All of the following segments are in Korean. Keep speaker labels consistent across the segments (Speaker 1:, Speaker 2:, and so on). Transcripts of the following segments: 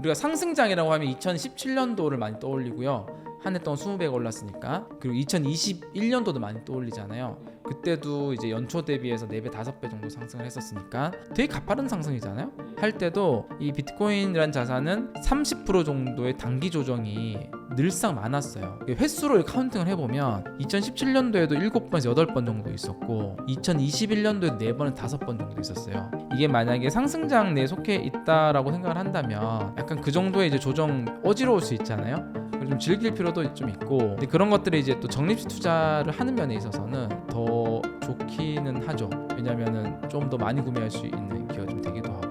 Speaker 1: 우리가 상승장이라고 하면 2017년도를 많이 떠올리고요. 한 해 동안 20배가 올랐으니까. 그리고 2021년도도 많이 떠올리잖아요. 그때도 이제 연초 대비해서 4배, 5배 정도 상승을 했었으니까 되게 가파른 상승이잖아요. 할 때도 이 비트코인이란 자산은 30% 정도의 단기 조정이 늘상 많았어요. 횟수로 카운팅을 해보면 2017년도에도 7번에서 8번 정도 있었고 2021년도에 4번에서 5번 정도 있었어요. 이게 만약에 상승장 내에 속해 있다라고 생각을 한다면 약간 그 정도의 이제 조정 어지러울 수 있잖아요. 좀 즐길 필요도 좀 있고, 근데 그런 것들이 이제 또 적립식 투자를 하는 면에 있어서는 더 좋기는 하죠. 왜냐면은 좀 더 많이 구매할 수 있는 기회가 좀 되기도 하고.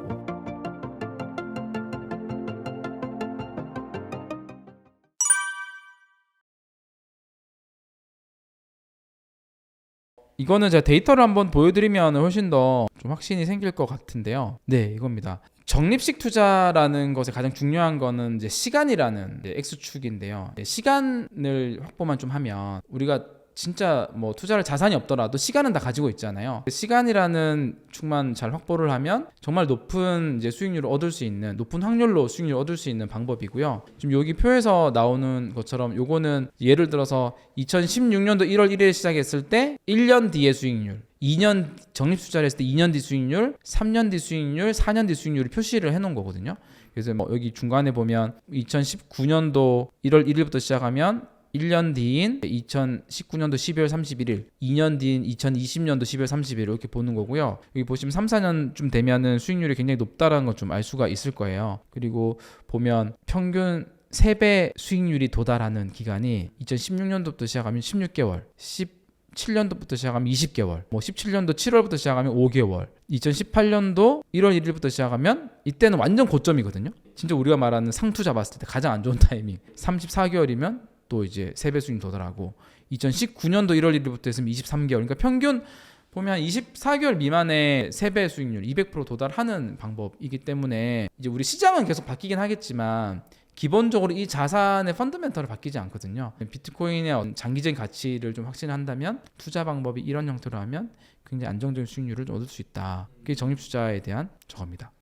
Speaker 1: 이거는 제가 데이터를 한번 보여드리면 훨씬 더 좀 확신이 생길 것 같은데요. 네, 이겁니다. 적립식 투자라는 것에 가장 중요한 거는 이제 시간이라는 X축인데요. 시간을 확보만 좀 하면 우리가 진짜 뭐 투자를 자산이 없더라도 시간은 다 가지고 있잖아요. 시간이라는 축만 잘 확보를 하면 정말 높은 이제 수익률을 얻을 수 있는, 높은 확률로 수익률을 얻을 수 있는 방법이고요. 지금 여기 표에서 나오는 것처럼 요거는 예를 들어서 2016년도 1월 1일에 시작했을 때 1년 뒤의 수익률, 2년 적립 투자를 했을 때 2년 뒤 수익률, 3년 뒤 수익률, 4년 뒤 수익률을 표시를 해놓은 거거든요. 그래서 뭐 여기 중간에 보면 2019년도 1월 1일부터 시작하면 1년 뒤인 2019년도 12월 31일, 2년 뒤인 2020년도 12월 30일 이렇게 보는 거고요. 여기 보시면 3, 4년쯤 되면은 수익률이 굉장히 높다라는 걸 좀 알 수가 있을 거예요. 그리고 보면 평균 3배 수익률이 도달하는 기간이 2016년도부터 시작하면 16개월, 17년도부터 시작하면 20개월, 뭐 17년도 7월부터 시작하면 5개월, 2018년도 1월 1일부터 시작하면 이때는 완전 고점이거든요. 진짜 우리가 말하는 상투자 봤을 때 가장 안 좋은 타이밍, 34개월이면 또 이제 3배 수익 도달하고 2019년도 1월 1일부터 했으면 23개월, 그러니까 평균 보면 24개월 미만의 3배 수익률 200% 도달하는 방법이기 때문에 이제 우리 시장은 계속 바뀌긴 하겠지만 기본적으로 이 자산의 펀더멘털은 바뀌지 않거든요. 비트코인의 장기적인 가치를 좀 확신한다면 투자 방법이 이런 형태로 하면 굉장히 안정적인 수익률을 좀 얻을 수 있다. 그게 적립 투자에 대한 저겁니다.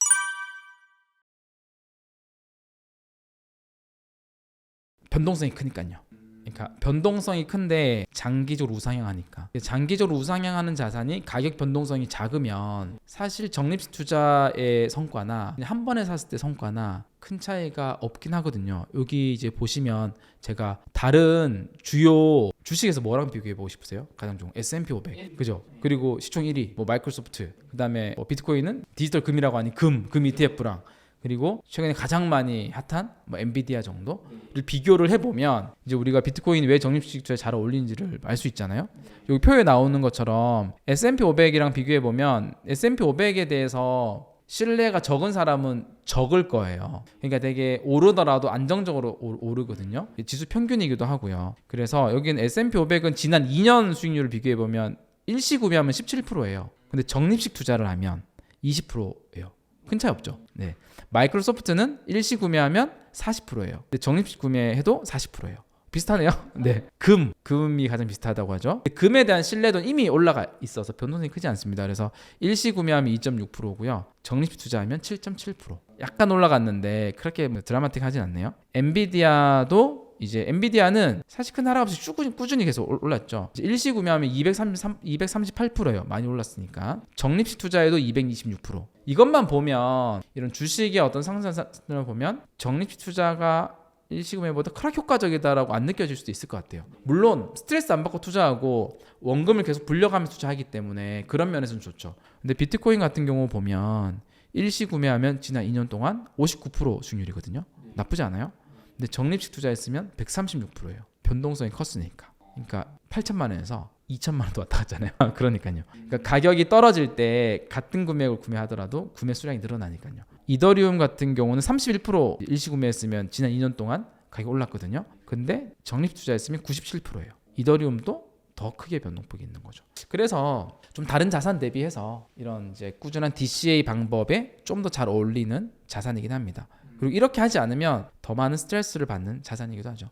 Speaker 1: 변동성이 크니까요. 그러니까 변동성이 큰데 장기적으로 우상향하니까. 장기적으로 우상향하는 자산이 가격 변동성이 작으면 사실 적립식 투자의 성과나 한 번에 샀을 때 성과나 큰 차이가 없긴 하거든요. 여기 이제 보시면 제가 다른 주요 주식에서 뭐랑 비교해 보고 싶으세요? 가장 좋은 S&P 500, 그죠? 그리고 시총 1위 뭐 마이크로소프트, 그다음에 뭐 비트코인은 디지털 금이라고 하니 금 ETF랑, 그리고 최근에 가장 많이 핫한 뭐 엔비디아 정도를 비교를 해보면 이제 우리가 비트코인이 왜 적립식 투자에 잘 어울리는지를 알 수 있잖아요. 여기 표에 나오는 것처럼 S&P 500이랑 비교해보면 S&P 500에 대해서 신뢰가 적은 사람은 적을 거예요. 그러니까 되게 오르더라도 안정적으로 오르거든요. 지수 평균이기도 하고요. 그래서 여기는 S&P 500은 지난 2년 수익률을 비교해보면 일시구매하면 17%예요. 근데 적립식 투자를 하면 20%예요. 큰 차이 없죠. 네. 마이크로소프트는 일시 구매하면 40%예요. 근데 적립식 구매해도 40%예요. 비슷하네요. 네. 금이 가장 비슷하다고 하죠. 금에 대한 신뢰도는 이미 올라가 있어서 변동성이 크지 않습니다. 그래서 일시 구매하면 2.6%고요. 적립식 투자하면 7.7%. 약간 올라갔는데 그렇게 드라마틱하진 않네요. 엔비디아도 이제 엔비디아는 사실 큰 하락 없이 꾸준히 계속 올랐죠. 일시 구매하면 238%예요. 많이 올랐으니까. 적립식 투자에도 226%. 이것만 보면 이런 주식의 어떤 상승을 보면 적립식 투자가 일시 구매보다 크락 효과적이다라고 안 느껴질 수도 있을 것 같아요. 물론 스트레스 안 받고 투자하고 원금을 계속 불려가면서 투자하기 때문에 그런 면에서는 좋죠. 근데 비트코인 같은 경우 보면 일시 구매하면 지난 2년 동안 59% 수익률이거든요. 나쁘지 않아요? 근데 적립식 투자했으면 136%예요. 변동성이 컸으니까. 그러니까 8천만 원에서 2천만 원도 왔다 갔잖아요. 그러니까요. 그러니까 가격이 떨어질 때 같은 금액을 구매하더라도 구매 수량이 늘어나니까요. 이더리움 같은 경우는 31% 일시 구매했으면 지난 2년 동안 가격이 올랐거든요. 근데 적립 투자했으면 97%예요. 이더리움도 더 크게 변동폭이 있는 거죠. 그래서 좀 다른 자산 대비해서 이런 이제 꾸준한 DCA 방법에 좀 더 잘 어울리는 자산이긴 합니다. 그리고 이렇게 하지 않으면 더 많은 스트레스를 받는 자산이기도 하죠.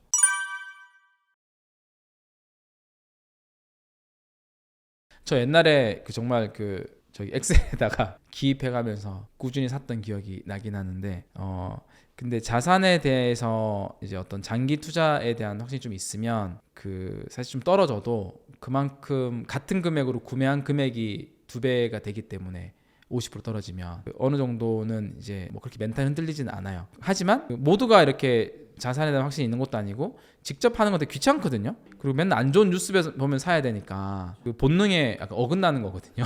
Speaker 1: 저 옛날에 정말 저기 엑셀에다가 기입해가면서 꾸준히 샀던 기억이 나긴 하는데 근데 자산에 대해서 이제 어떤 장기 투자에 대한 확신이 좀 있으면 그 사실 좀 떨어져도 그만큼 같은 금액으로 구매한 금액이 2배가 되기 때문에 50% 떨어지면 어느 정도는 이제 뭐 그렇게 멘탈 흔들리지는 않아요. 하지만 모두가 이렇게 자산에 대한 확신이 있는 것도 아니고 직접 하는 건 되게 귀찮거든요. 그리고 맨날 안 좋은 뉴스 보면 사야 되니까 그 본능에 약간 어긋나는 거거든요.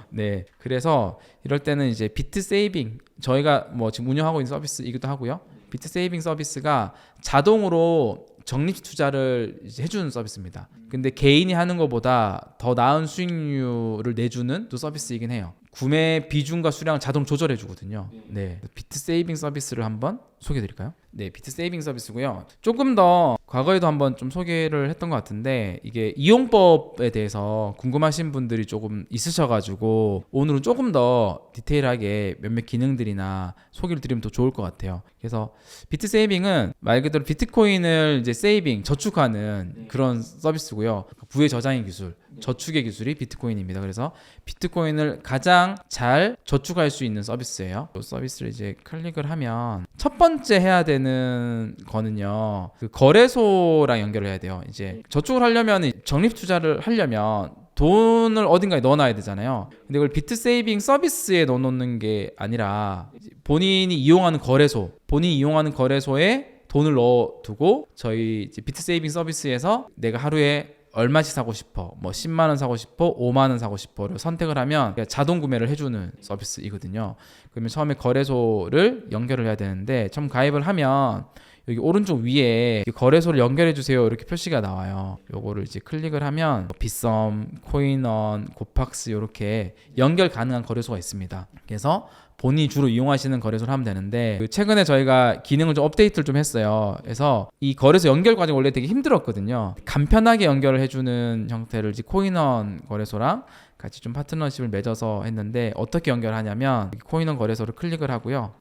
Speaker 1: 네, 그래서 이럴 때는 이제 비트 세이빙, 저희가 뭐 지금 운영하고 있는 서비스이기도 하고요. 비트 세이빙 서비스가 자동으로 적립 투자를 이제 해주는 서비스입니다. 근데 개인이 하는 것보다 더 나은 수익률을 내주는 또 서비스이긴 해요. 구매 비중과 수량을 자동 조절해 주거든요. 네, 비트 세이빙 서비스를 한번 소개해 드릴까요? 네, 비트 세이빙 서비스고요. 조금 더 과거에도 한번 좀 소개를 했던 것 같은데 이게 이용법에 대해서 궁금하신 분들이 조금 있으셔가지고 오늘은 조금 더 디테일하게 몇몇 기능들이나 소개를 드리면 더 좋을 것 같아요. 그래서 비트 세이빙은 말 그대로 비트코인을 이제 세이빙 저축하는 그런 서비스고요. 부의 저장의 기술, 저축의 기술이 비트코인입니다. 그래서 비트코인을 가장 잘 저축할 수 있는 서비스예요. 이 서비스를 이제 클릭을 하면 첫 번째 해야 되는 거는요, 그 거래소랑 연결을 해야 돼요. 이제 저축을 하려면 적립 투자를 하려면 돈을 어딘가에 넣어놔야 되잖아요. 근데 이걸 비트 세이빙 서비스에 넣어놓는 게 아니라 본인이 이용하는 거래소, 본인이 이용하는 거래소에 돈을 넣어두고 저희 이제 비트 세이빙 서비스에서 내가 하루에 얼마씩 사고 싶어, 뭐 10만 원 사고 싶어, 5만 원 사고 싶어를 선택을 하면 자동 구매를 해주는 서비스이거든요. 그러면 처음에 거래소를 연결을 해야 되는데 처음 가입을 하면 여기 오른쪽 위에 거래소를 연결해 주세요 이렇게 표시가 나와요. 요거를 이제 클릭을 하면 빗썸, 코인원, 고팍스 이렇게 연결 가능한 거래소가 있습니다. 그래서 본인이 주로 이용하시는 거래소를 하면 되는데 최근에 저희가 기능을 좀 업데이트를 좀 했어요. 그래서 이 거래소 연결 과정이 원래 되게 힘들었거든요. 간편하게 연결을 해주는 형태를 이제 코인원 거래소랑 같이 좀 파트너십을 맺어서 했는데 어떻게 연결하냐면 코인원 거래소를 클릭을 하고요.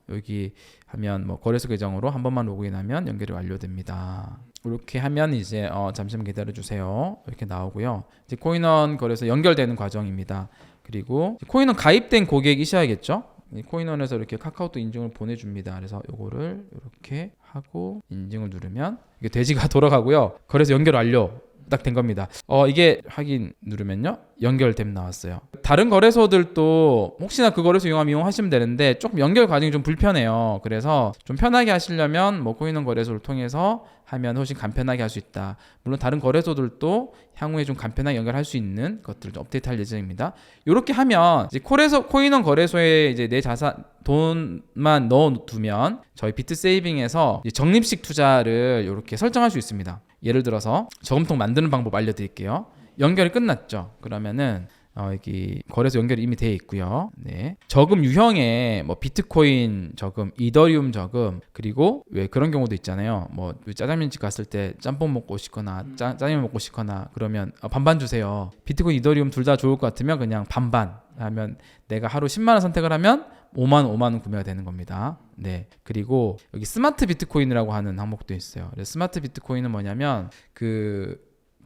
Speaker 1: 여기 하면 뭐 거래소 계정으로 한 번만 로그인하면 연결이 완료됩니다. 이렇게 하면 이제 잠시만 기다려 주세요. 이렇게 나오고요. 이제 코인원 거래소 연결되는 과정입니다. 그리고 코인원 가입된 고객이셔야겠죠. 코인원에서 이렇게 카카오톡 인증을 보내줍니다. 그래서 요거를 이렇게 하고 인증을 누르면 이게 돼지가 돌아가고요. 거래소 연결 완료 딱 된 겁니다. 이게 확인 누르면요 연결됨 나왔어요. 다른 거래소들도 혹시나 그 거래소 이용하시면 되는데 조금 연결 과정이 좀 불편해요. 그래서 좀 편하게 하시려면 뭐 코인원 거래소를 통해서 하면 훨씬 간편하게 할 수 있다. 물론 다른 거래소들도 향후에 좀 간편하게 연결할 수 있는 것들을 좀 업데이트할 예정입니다. 이렇게 하면 이제 코인원 거래소에 이제 내 자산 돈만 넣어두면 저희 비트 세이빙에서 적립식 투자를 이렇게 설정할 수 있습니다. 예를 들어서 저금통 만드는 방법 알려드릴게요. 연결이 끝났죠. 그러면은 여기 거래소 연결이 이미 되어 있고요. 네. 저금 유형에 뭐 비트코인 저금, 이더리움 저금, 그리고 왜 그런 경우도 있잖아요. 뭐 짜장면집 갔을 때 짬뽕 먹고 싶거나 짜장면 먹고 싶거나 그러면 반반 주세요. 비트코인, 이더리움 둘 다 좋을 것 같으면 그냥 반반 하면 내가 하루 10만 원 선택을 하면 5만 원 구매가 되는 겁니다. 네. 그리고 여기 스마트 비트코인이라고 하는 항목도 있어요. 그래서 스마트 비트코인은 뭐냐면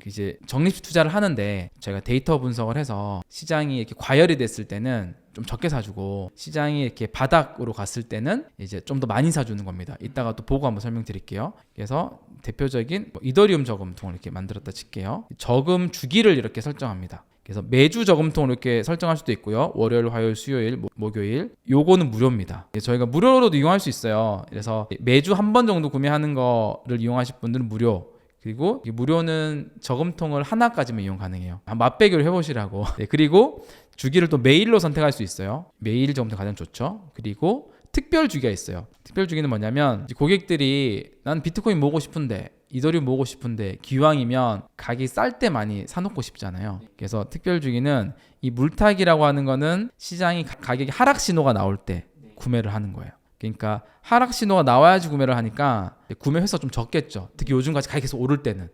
Speaker 1: 이제 적립식 투자를 하는데 저희가 데이터 분석을 해서 시장이 이렇게 과열이 됐을 때는 좀 적게 사주고 시장이 이렇게 바닥으로 갔을 때는 이제 좀 더 많이 사주는 겁니다. 이따가 또 보고 한번 설명드릴게요. 그래서 대표적인 이더리움 저금통을 이렇게 만들었다 칠게요. 저금 주기를 이렇게 설정합니다. 그래서 매주 저금통을 이렇게 설정할 수도 있고요. 월요일, 화요일, 수요일, 목요일. 요거는 무료입니다. 저희가 무료로도 이용할 수 있어요. 그래서 매주 한 번 정도 구매하는 거를 이용하실 분들은 무료. 그리고 무료는 저금통을 하나까지만 이용 가능해요. 맛배기로 해보시라고. 네, 그리고 주기를 또 메일로 선택할 수 있어요. 메일 저금통 가장 좋죠. 그리고 특별 주기가 있어요. 특별 주기는 뭐냐면 고객들이 난 비트코인 모으고 싶은데 이더리움 모으고 싶은데 기왕이면 가격이 쌀 때 많이 사놓고 싶잖아요. 그래서 특별 주기는 이 물타기라고 하는 거는 시장이 가격이 하락 신호가 나올 때 구매를 하는 거예요. 그러니까 하락 신호가 나와야지 구매를 하니까 구매 횟수가 좀 적겠죠. 특히 요즘같이 가격이 계속 오를 때는.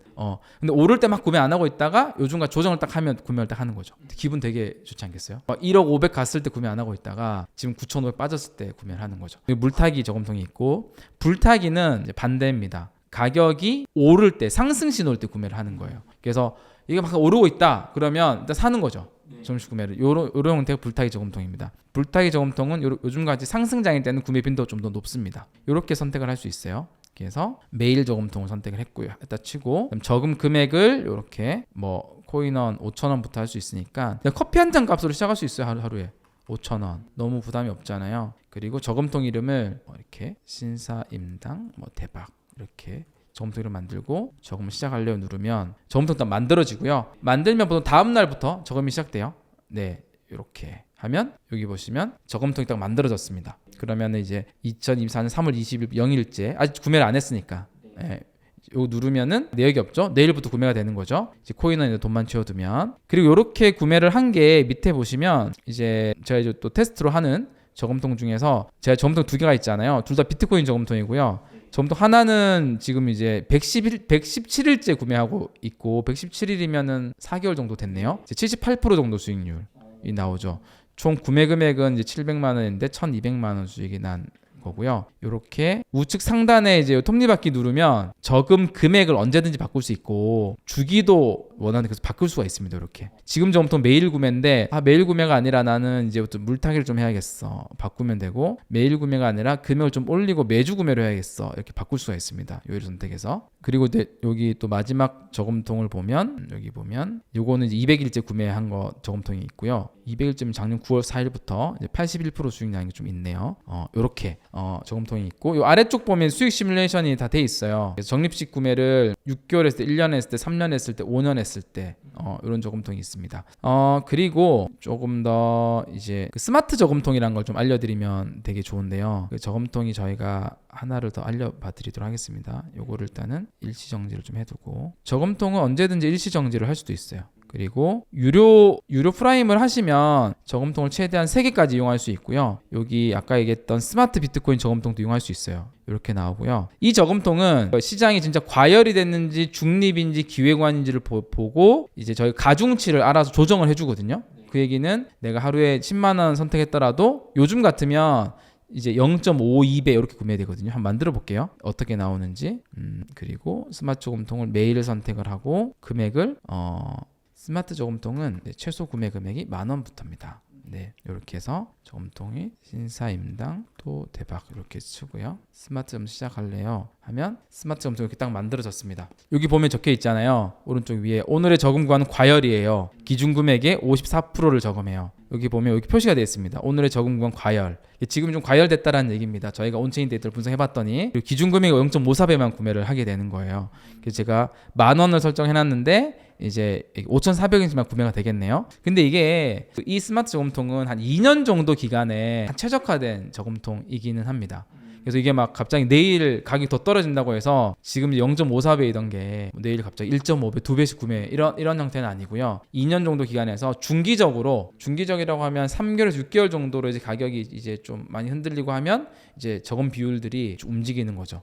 Speaker 1: 근데 오를 때 막 구매 안 하고 있다가 요즘같이 조정을 딱 하면 구매를 딱 하는 거죠. 기분 되게 좋지 않겠어요? 1억 500 갔을 때 구매 안 하고 있다가 지금 9,500 빠졌을 때 구매를 하는 거죠. 물타기 저금통이 있고 불타기는 이제 반대입니다. 가격이 오를 때 상승 신호일 때 구매를 하는 거예요. 그래서 이게 막 오르고 있다. 그러면 일단 사는 거죠. 적립식 구매를. 요런 형태가 불타기 저금통입니다. 불타기 저금통은 요즘같이 상승장일 때는 구매 빈도가 좀 더 높습니다. 이렇게 선택을 할 수 있어요. 그래서 매일 저금통을 선택을 했고요. 일단 치고 그럼 저금 금액을 이렇게 뭐 코인원 5,000원부터 할 수 있으니까 그냥 커피 한 잔 값으로 시작할 수 있어요. 하루에 5,000원. 너무 부담이 없잖아요. 그리고 저금통 이름을 이렇게 신사임당 뭐 대박 이렇게 저금통 이름 만들고 저금을 시작하려고 누르면 저금통 일단 만들어지고요. 만들면 보통 다음 날부터 저금이 시작돼요. 네, 이렇게 하면 여기 보시면 저금통이 딱 만들어졌습니다. 그러면 이제 2024년 3월 20일 0일째 아직 구매를 안 했으니까 이거 누르면은 내역이 없죠. 내일부터 구매가 되는 거죠. 이제 코인은 돈만 채워두면. 그리고 이렇게 구매를 한 게 밑에 보시면 이제 제가 이제 또 테스트로 하는 저금통 중에서 제가 저금통 두 개가 있잖아요. 둘 다 비트코인 저금통이고요. 저금통 하나는 지금 이제 117일째 구매하고 있고 117일이면은 4개월 정도 됐네요. 이제 78% 정도 수익률이 나오죠. 총 구매 금액은 이제 700만 원인데 1,200만 원 수익이 난 거고요. 이렇게 우측 상단에 이제 톱니바퀴 누르면 저금 금액을 언제든지 바꿀 수 있고 주기도 원하는 그래서 바꿀 수가 있습니다. 이렇게 지금 저금통 매일 구매인데 매일 구매가 아니라 나는 이제 물타기를 좀 해야겠어. 바꾸면 되고 매일 구매가 아니라 금액을 좀 올리고 매주 구매를 해야겠어. 이렇게 바꿀 수가 있습니다. 요일 선택해서 그리고 여기 또 마지막 저금통을 보면 여기 보면 요거는 이제 200일째 구매한 거 저금통이 있고요. 200일째면 작년 9월 4일부터 이제 81% 수익 나는 게 좀 있네요. 요렇게 저금통이 있고 요 아래쪽 보면 수익 시뮬레이션이 다 돼 있어요. 그래서 적립식 구매를 6개월 했을 때, 1년 했을 때, 3년 했을 때, 5년 했을 때 이런 저금통이 있습니다. 그리고 조금 더 이제 그 스마트 저금통이라는 걸 좀 알려드리면 되게 좋은데요. 그 저금통이 저희가 하나를 더 알려봐 드리도록 하겠습니다. 요거를 일단은 일시 정지를 좀 해두고 저금통은 언제든지 일시 정지를 할 수도 있어요. 그리고 유료 프라임을 하시면 저금통을 최대한 3개까지 이용할 수 있고요. 여기 아까 얘기했던 스마트 비트코인 저금통도 이용할 수 있어요. 이렇게 나오고요. 이 저금통은 시장이 진짜 과열이 됐는지 중립인지 기회관인지를 보고 이제 저희 가중치를 알아서 조정을 해주거든요. 그 얘기는 내가 하루에 10만 원 선택했더라도 요즘 같으면 이제 0.52배 이렇게 구매되거든요. 한번 만들어 볼게요. 어떻게 나오는지. 그리고 스마트 저금통을 매일 선택을 하고 금액을 스마트 저금통은 최소 구매 금액이 10,000원부터입니다. 네, 이렇게 해서 저금통이 신사임당 또 대박 이렇게 치고요. 스마트 점 시작할래요 하면 스마트 저금통 이렇게 딱 만들어졌습니다. 여기 보면 적혀 있잖아요. 오른쪽 위에 오늘의 저금 구간은 과열이에요. 기준 금액의 54%를 저금해요. 여기 보면 여기 표시가 되어 있습니다. 오늘의 저금 구간 과열. 지금 좀 과열됐다라는 얘기입니다. 저희가 온체인 데이터를 분석해봤더니 기준 금액이 0.54배만 구매를 하게 되는 거예요. 그래서 제가 10,000원을 설정해놨는데 이제 5,400원이지만 구매가 되겠네요. 근데 이게 이 스마트 저금통은 한 2년 정도 기간에 최적화된 저금통이기는 합니다. 그래서 이게 막 갑자기 내일 가격이 더 떨어진다고 해서 지금 0.54배이던 게 내일 갑자기 1.5배, 2배씩 구매 이런 형태는 아니고요. 2년 정도 기간에서 중기적이라고 하면 3개월에서 6개월 정도로 이제 가격이 이제 좀 많이 흔들리고 하면 이제 저금 비율들이 좀 움직이는 거죠.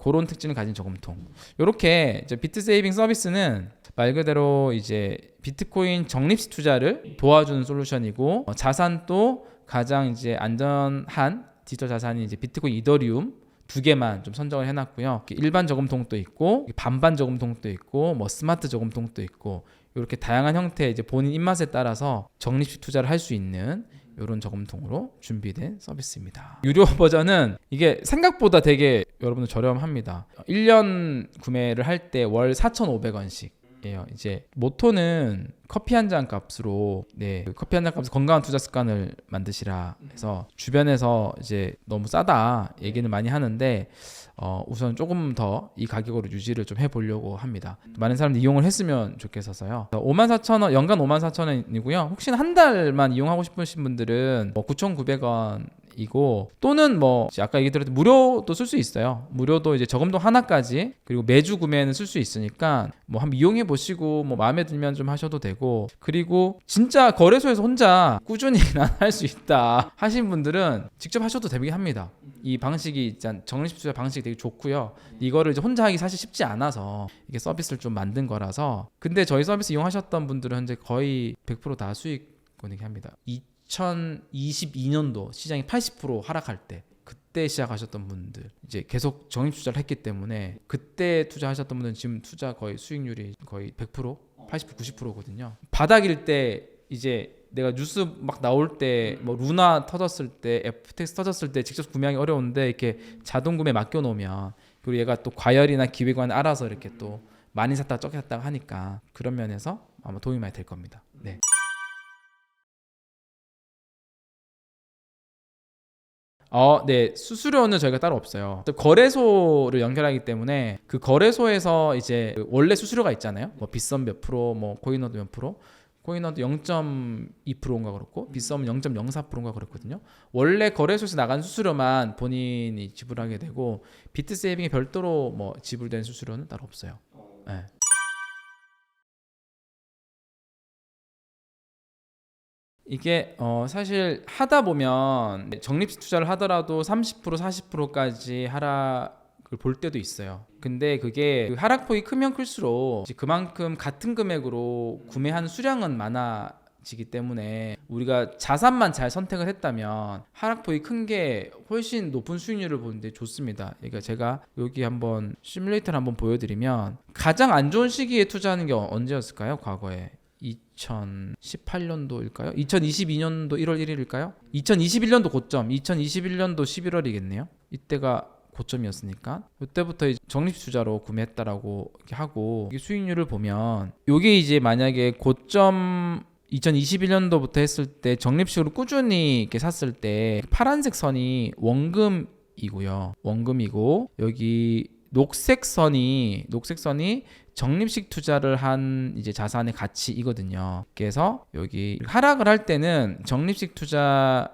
Speaker 1: 그런 특징을 가진 저금통. 이렇게 이제 비트 세이빙 서비스는 말 그대로 이제 비트코인 적립식 투자를 도와주는 솔루션이고 자산도 가장 이제 안전한 디지털 자산이 이제 비트코인, 이더리움 2개만 좀 선정을 해놨고요. 일반 저금통도 있고 반반 저금통도 있고 뭐 스마트 저금통도 있고 이렇게 다양한 형태의 이제 본인 입맛에 따라서 적립식 투자를 할 수 있는 이런 저금통으로 준비된 서비스입니다. 유료 버전은 이게 생각보다 되게 여러분들 저렴합니다. 1년 구매를 할 때 월 4,500원씩 예요. 이제 모토는 커피 한 잔 값으로 커피 한 잔 값으로 건강한 투자 습관을 만드시라 해서 주변에서 이제 너무 싸다 얘기는 많이 하는데 우선 조금 더 이 가격으로 유지를 좀 해보려고 합니다. 많은 사람들이 이용을 했으면 좋겠어서요. 54,000원 연간 54,000원이고요. 혹시나 한 달만 이용하고 싶으신 분들은 9,900원 이고 또는 뭐 아까 얘기 드렸던 무료도 쓸 수 있어요. 무료도 이제 저금통 하나까지 그리고 매주 구매는 쓸 수 있으니까 뭐 한번 이용해 보시고 뭐 마음에 들면 좀 하셔도 되고 그리고 진짜 거래소에서 혼자 꾸준히 할 수 있다 하신 분들은 직접 하셔도 되긴 합니다. 이 방식이 일단 적립식 투자 방식이 되게 좋고요. 이거를 이제 혼자 하기 사실 쉽지 않아서 이게 서비스를 좀 만든 거라서 근데 저희 서비스 이용하셨던 분들은 현재 거의 100% 다 수익권이긴 합니다. 2022년도 시장이 80% 하락할 때 그때 시작하셨던 분들 이제 계속 적립 투자를 했기 때문에 그때 투자하셨던 분들은 지금 투자 거의 수익률이 거의 100% 80% 90%거든요. 바닥일 때 이제 내가 뉴스 막 나올 때 뭐 루나 터졌을 때 FTX 터졌을 때 직접 구매하기 어려운데 이렇게 자동 구매 맡겨 놓으면, 그리고 얘가 또 과열이나 기획안 알아서 이렇게 또 많이 샀다가 적게 샀다가 하니까 그런 면에서 아마 도움이 많이 될 겁니다. 네. 네. 수수료는 저희가 따로 없어요. 거래소를 연결하기 때문에 그 거래소에서 이제 그 원래 수수료가 있잖아요. 뭐 빗썸 몇 프로, 뭐 코인워드 몇 프로. 코인워드 0.2%인가 그렇고 빗썸은 0.04%인가 그렇거든요. 원래 거래소에서 나간 수수료만 본인이 지불하게 되고 비트세이빙이 별도로 뭐 지불된 수수료는 따로 없어요. 네. 이게 사실 하다 보면 적립식 투자를 하더라도 30% 40%까지 하락을 볼 때도 있어요. 근데 그게 그 하락폭이 크면 클수록 이제 그만큼 같은 금액으로 구매하는 수량은 많아지기 때문에 우리가 자산만 잘 선택을 했다면 하락폭이 큰 게 훨씬 높은 수익률을 보는데 좋습니다. 그러니까 제가 여기 한번 시뮬레이터를 한번 보여드리면 가장 안 좋은 시기에 투자하는 게 언제였을까요? 과거에 2018년도일까요? 2022년도 1월 1일일까요? 2021년도 고점, 2021년도 11월이겠네요. 이때가 고점이었으니까 이때부터 이제 적립 투자로 구매했다라고 이렇게 하고, 이게 수익률을 보면 이게 이제 만약에 고점 2021년도부터 했을 때 적립식으로 꾸준히 이렇게 샀을 때 파란색 선이 원금이고요. 원금이고 여기 녹색 선이 적립식 투자를 한 이제 자산의 가치이거든요. 그래서 여기 하락을 할 때는 적립식 투자를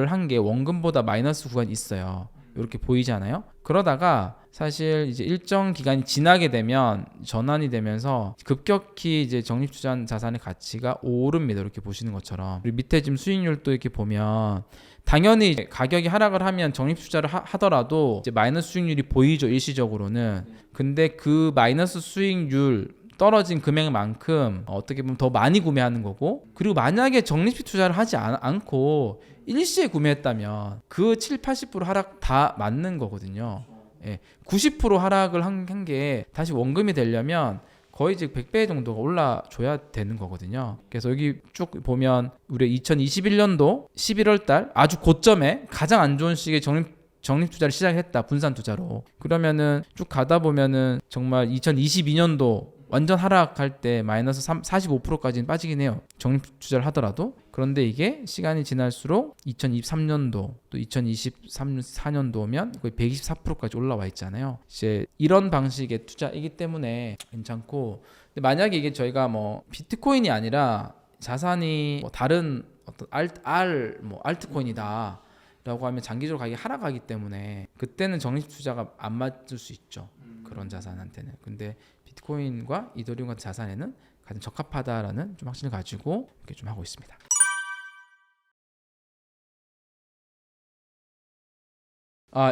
Speaker 1: 한 게 원금보다 마이너스 구간이 있어요. 이렇게 보이잖아요. 그러다가 사실 이제 일정 기간이 지나게 되면 전환이 되면서 급격히 이제 적립 투자한 자산의 가치가 오릅니다. 이렇게 보시는 것처럼. 그리고 밑에 지금 수익률도 이렇게 보면 당연히 가격이 하락을 하면 적립 투자를 하더라도 이제 마이너스 수익률이 보이죠, 일시적으로는. 근데 그 마이너스 수익률 떨어진 금액만큼 어떻게 보면 더 많이 구매하는 거고, 그리고 만약에 적립식 투자를 하지 않고 일시에 구매했다면 그 7, 80% 하락 다 맞는 거거든요. 예, 90% 하락을 한 게 다시 원금이 되려면 거의 이제 100배 정도가 올라줘야 되는 거거든요. 그래서 여기 쭉 보면 우리 2021년도 11월 달 아주 고점에 가장 안 좋은 시기에 적립 투자를 시작했다. 분산 투자로. 그러면은 쭉 가다 보면은 정말 2022년도 완전 하락할 때 마이너스 45%까지는 빠지긴 해요. 적립 투자를 하더라도. 그런데 이게 시간이 지날수록 2023년도 또 2024년도면 거의 124%까지 올라와 있잖아요. 이제 이런 방식의 투자이기 때문에 괜찮고, 근데 만약에 이게 저희가 뭐 비트코인이 아니라 자산이 뭐 다른 어떤 알트코인이다 라고 하면 장기적으로 가격이 하락하기 때문에 그때는 적립 투자가 안 맞을 수 있죠. 그런 자산한테는. 근데 비트코인과 이더리움 같은 자산에는 가장 적합하다라는 좀 확신을 가지고 이렇게 좀 하고 있습니다.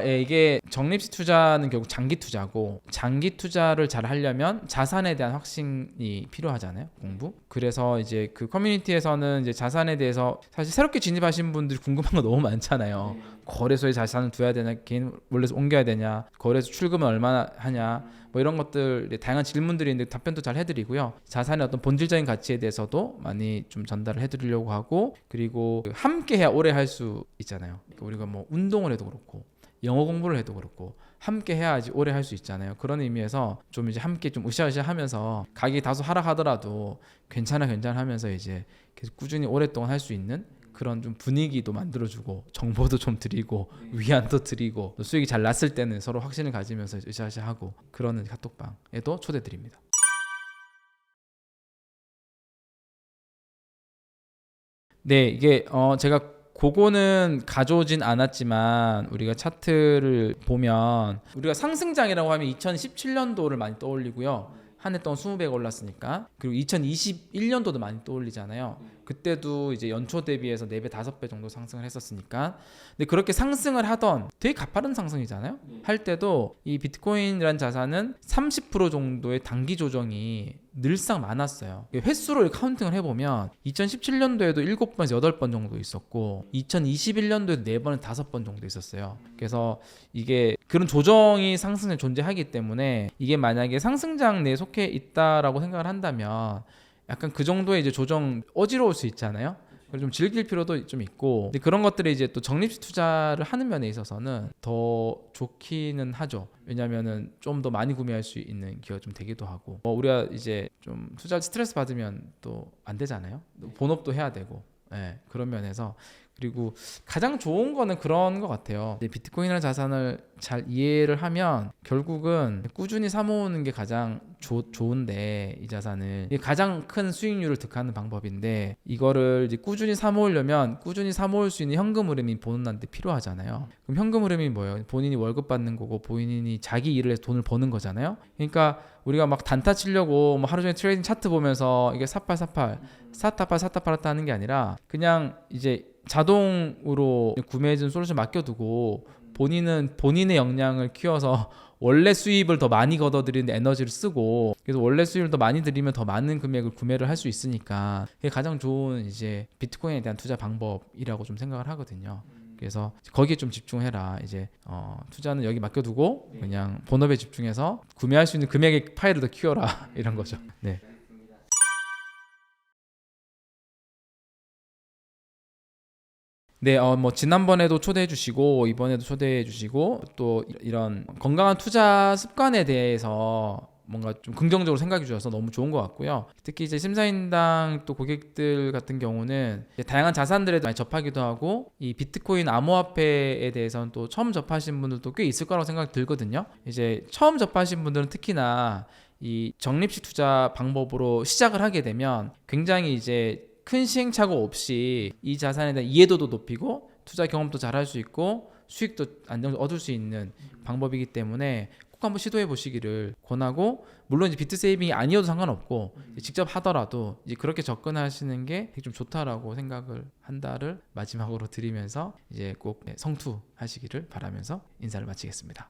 Speaker 1: 예, 이게 적립식 투자는 결국 장기 투자고, 장기 투자를 잘 하려면 자산에 대한 확신이 필요하잖아요, 공부. 그래서 이제 그 커뮤니티에서는 이제 자산에 대해서 사실 새롭게 진입하신 분들이 궁금한 거 너무 많잖아요. 거래소에 자산을 둬야 되냐, 개인 원래서 옮겨야 되냐, 거래소 출금은 얼마나 하냐, 뭐 이런 것들 다양한 질문들이 있는데 답변도 잘 해드리고요. 자산의 어떤 본질적인 가치에 대해서도 많이 좀 전달을 해드리려고 하고, 그리고 함께 해야 오래 할 수 있잖아요. 우리가 뭐 운동을 해도 그렇고 영어 공부를 해도 그렇고 함께 해야지 오래 할 수 있잖아요. 그런 의미에서 좀 이제 함께 좀 으쌰으쌰 하면서 가격이 다소 하락하더라도 괜찮아 하면서 이제 계속 꾸준히 오랫동안 할 수 있는 그런 좀 분위기도 만들어주고 정보도 좀 드리고 위안도 드리고 또 수익이 잘 났을 때는 서로 확신을 가지면서 으쌰으쌰 하고 그러는 카톡방에도 초대드립니다. 네, 이게 제가 그거는 가져오진 않았지만 우리가 차트를 보면 우리가 상승장이라고 하면 2017년도를 많이 떠올리고요. 한 해 동안 20배가 올랐으니까. 그리고 2021년도도 많이 떠올리잖아요. 그때도 이제 연초 대비해서 4배 5배 정도 상승을 했었으니까. 근데 그렇게 상승을 하던 되게 가파른 상승이잖아요. 할 때도 이 비트코인이라는 자산은 30% 정도의 단기 조정이 늘상 많았어요. 횟수로 카운팅을 해보면 2017년도에도 7번에서 8번 정도 있었고 2021년도에도 4번에서 5번 정도 있었어요. 그래서 이게 그런 조정이 상승에 존재하기 때문에 이게 만약에 상승장 내에 속해 있다라고 생각을 한다면 약간 그 정도의 이제 조정 어지러울 수 있잖아요. 그래서 좀 즐길 필요도 좀 있고, 근데 그런 것들이 이제 또 적립식 투자를 하는 면에 있어서는 더 좋기는 하죠. 왜냐면은 좀 더 많이 구매할 수 있는 기회가 좀 되기도 하고, 우리가 이제 좀 투자 스트레스 받으면 또 안 되잖아요. 본업도 해야 되고, 그런 면에서. 그리고 가장 좋은 거는 그런 것 같아요. 비트코인이라는 자산을 잘 이해를 하면 결국은 꾸준히 사모으는 게 가장 좋은데, 이 자산을 이게 가장 큰 수익률을 득하는 방법인데, 이거를 이제 꾸준히 사모으려면 꾸준히 사모을 수 있는 현금 흐름이 본인한테 필요하잖아요. 그럼 현금 흐름이 뭐예요? 본인이 월급 받는 거고 본인이 자기 일을 해서 돈을 버는 거잖아요. 그러니까 우리가 막 단타 치려고 뭐 하루 종일 트레이딩 차트 보면서 이게 사팔 사타팔 하는 게 아니라 그냥 이제 자동으로 구매해준 솔루션 맡겨두고 본인은 본인의 역량을 키워서 원래 수입을 더 많이 걷어들이는 에너지를 쓰고, 그래서 원래 수입을 더 많이 들이면 더 많은 금액을 구매를 할 수 있으니까 그게 가장 좋은 이제 비트코인에 대한 투자 방법이라고 좀 생각을 하거든요. 그래서 거기에 좀 집중해라. 이제 투자는 여기 맡겨두고 그냥 본업에 집중해서 구매할 수 있는 금액의 파일을 더 키워라 이런 거죠. 네. 네, 뭐 지난번에도 초대해 주시고 이번에도 초대해 주시고 또 이런 건강한 투자 습관에 대해서 뭔가 좀 긍정적으로 생각해 주셔서 너무 좋은 것 같고요. 특히 이제 심사인당 또 고객들 같은 경우는 이제 다양한 자산들에 많이 접하기도 하고, 이 비트코인 암호화폐에 대해서는 또 처음 접하신 분들도 꽤 있을 거라고 생각이 들거든요. 이제 처음 접하신 분들은 특히나 이 적립식 투자 방법으로 시작을 하게 되면 굉장히 이제 큰 시행착오 없이 이 자산에 대한 이해도도 높이고 투자 경험도 잘 할 수 있고 수익도 안정적으로 얻을 수 있는 방법이기 때문에 꼭 한번 시도해 보시기를 권하고, 물론 이제 비트 세이빙이 아니어도 상관없고 직접 하더라도 이제 그렇게 접근하시는 게 되게 좀 좋다라고 생각을 한다를 마지막으로 드리면서 이제 꼭 성투하시기를 바라면서 인사를 마치겠습니다.